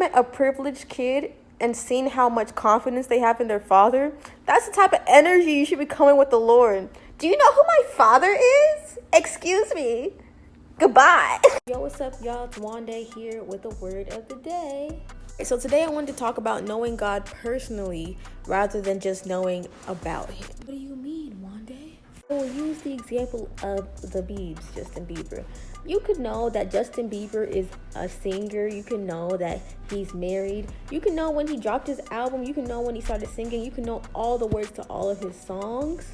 met a privileged kid and seen how much confidence they have in their father, that's the type of energy you should be coming with the Lord. Do you know who my father is? Excuse me. Goodbye. Yo, what's up, y'all? It's Wanda here with the word of the day. So today I wanted to talk about knowing God personally rather than just knowing about him. What do you mean, Wanda? I will use the example of the Biebs, Justin Bieber. You could know that Justin Bieber is a singer. You can know that he's married. You can know when he dropped his album. You can know when he started singing. You can know all the words to all of his songs.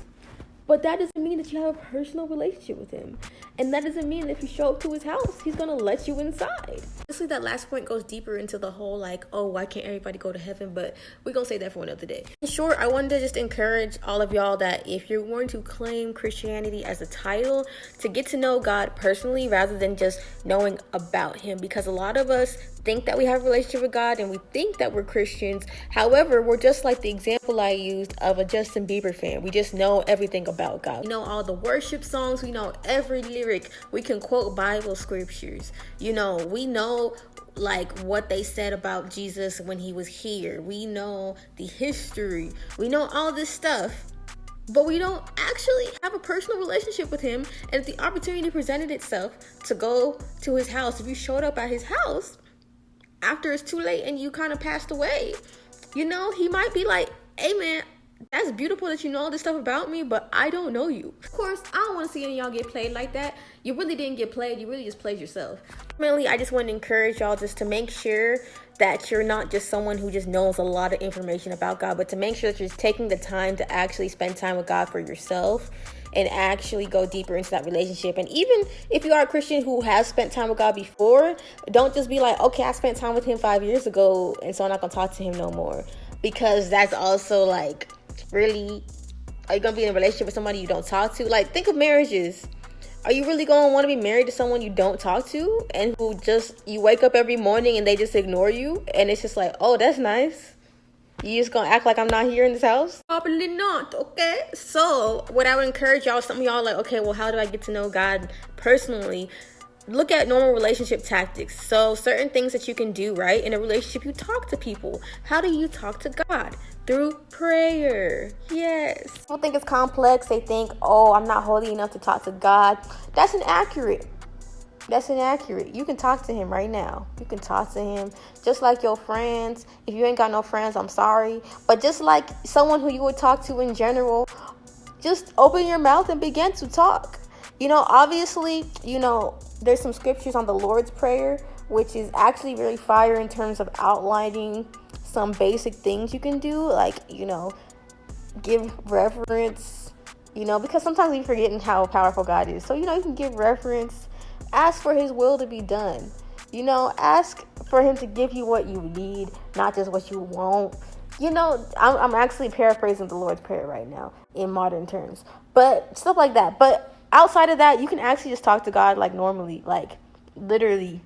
But that doesn't mean that you have a personal relationship with him. And that doesn't mean that if you show up to his house, he's going to let you inside. Honestly, that last point goes deeper into the whole, why can't everybody go to heaven? But we're going to save that for another day. In short, I wanted to just encourage all of y'all that if you're going to claim Christianity as a title, to get to know God personally rather than just knowing about him. Because a lot of us think that we have a relationship with God and we think that we're Christians. However, we're just like the example I used of a Justin Bieber fan. We just know everything about God. We know all the worship songs. We know every lyric. We can quote Bible scriptures. We know what they said about Jesus when he was here. We know the history. We know all this stuff. But we don't actually have a personal relationship with him. And if the opportunity presented itself to go to his house, if you showed up at his house after it's too late and you kind of passed away, he might be like, hey man, that's beautiful that you know all this stuff about me, but I don't know you. Of course, I don't want to see any of y'all get played like that. You really didn't get played. You really just played yourself. Ultimately, I just want to encourage y'all just to make sure that you're not just someone who just knows a lot of information about God, but to make sure that you're taking the time to actually spend time with God for yourself and actually go deeper into that relationship. And even if you are a Christian who has spent time with God before, don't just be like, okay, I spent time with him 5 years ago, and so I'm not going to talk to him no more. Because that's also really, are you going to be in a relationship with somebody you don't talk to? Think of marriages. Are you really going to want to be married to someone you don't talk to and who you wake up every morning and they just ignore you? And it's just like, oh, that's nice. You just gonna act like I'm not here in this house? Probably not, okay? So what I would encourage y'all, some of y'all okay, well, how do I get to know God personally? Look at normal relationship tactics. So certain things that you can do, right? In a relationship, you talk to people. How do you talk to God? Through prayer. Yes. People think it's complex. They think, oh, I'm not holy enough to talk to God. That's inaccurate. You can talk to him right now. You can talk to him just like your friends. If you ain't got no friends, I'm sorry. But just like someone who you would talk to in general, just open your mouth and begin to talk. Obviously, there's some scriptures on the Lord's Prayer, which is actually very fire in terms of outlining some basic things you can do. Give reverence, because sometimes we forgetting how powerful God is. So, you can give reverence. Ask for his will to be done. Ask for him to give you what you need, not just what you want. I'm actually paraphrasing the Lord's Prayer right now in modern terms, but stuff like that. But outside of that, you can actually just talk to God normally, literally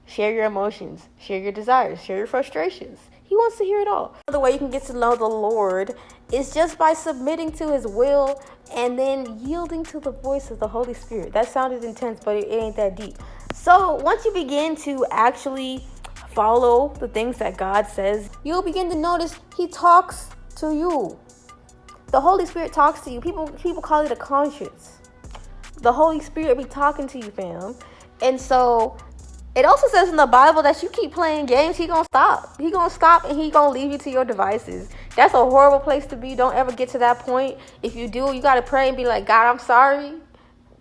share your emotions, share your desires, share your frustrations. He wants to hear it all. The way you can get to know the Lord is just by submitting to his will and then yielding to the voice of the Holy Spirit. That sounded intense, but it ain't that deep. So once you begin to actually follow the things that God says, you'll begin to notice he talks to you. The Holy Spirit talks to you. People call it a conscience. The Holy Spirit be talking to you, fam. And so it also says in the Bible that you keep playing games, he gonna stop. He gonna stop and he gonna leave you to your devices. That's a horrible place to be. Don't ever get to that point. If you do, you gotta pray and be like, God, I'm sorry.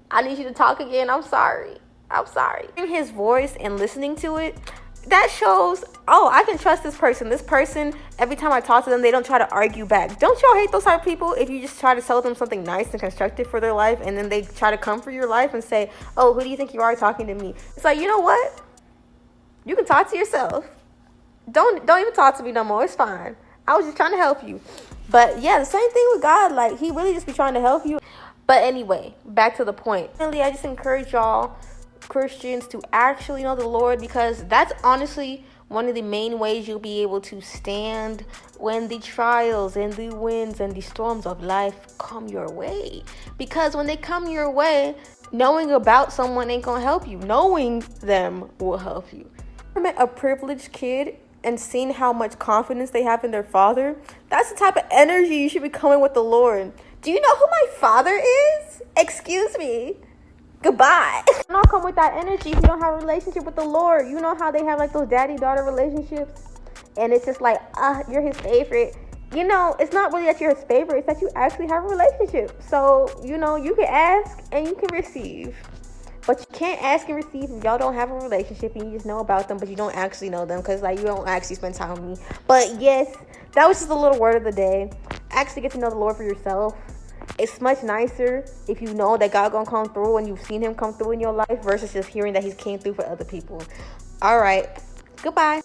I need you to talk again. I'm sorry. Hearing his voice and listening to it, that shows, oh, I can trust this person. This person, every time I talk to them, they don't try to argue back. Don't y'all hate those type of people? If you just try to tell them something nice and constructive for their life, and then they try to come for your life and say, oh, who do you think you are talking to me? It's like, you know what? You can talk to yourself. Don't even talk to me no more. It's fine. I was just trying to help you. But yeah, the same thing with God. He really just be trying to help you. But anyway, back to the point. Really, I just encourage y'all Christians to actually know the Lord, because that's honestly one of the main ways you'll be able to stand when the trials and the winds and the storms of life come your way. Because when they come your way, knowing about someone ain't gonna help you. Knowing them will help you. I met a privileged kid and seen how much confidence they have in their father, that's the type of energy you should be coming with the Lord. Do you know who my father is? Excuse me. Goodbye. Don't come with that energy if you don't have a relationship with the Lord. You know how they have like those daddy-daughter relationships? And it's just like, you're his favorite. You know, it's not really that you're his favorite. It's that you actually have a relationship. So, you know, you can ask and you can receive. But you can't ask and receive if y'all don't have a relationship and you just know about them, but you don't actually know them because, like, you don't actually spend time with me. But, yes, that was just a little word of the day. Actually get to know the Lord for yourself. It's much nicer if you know that God gonna come through and you've seen him come through in your life versus just hearing that he's came through for other people. All right. Goodbye.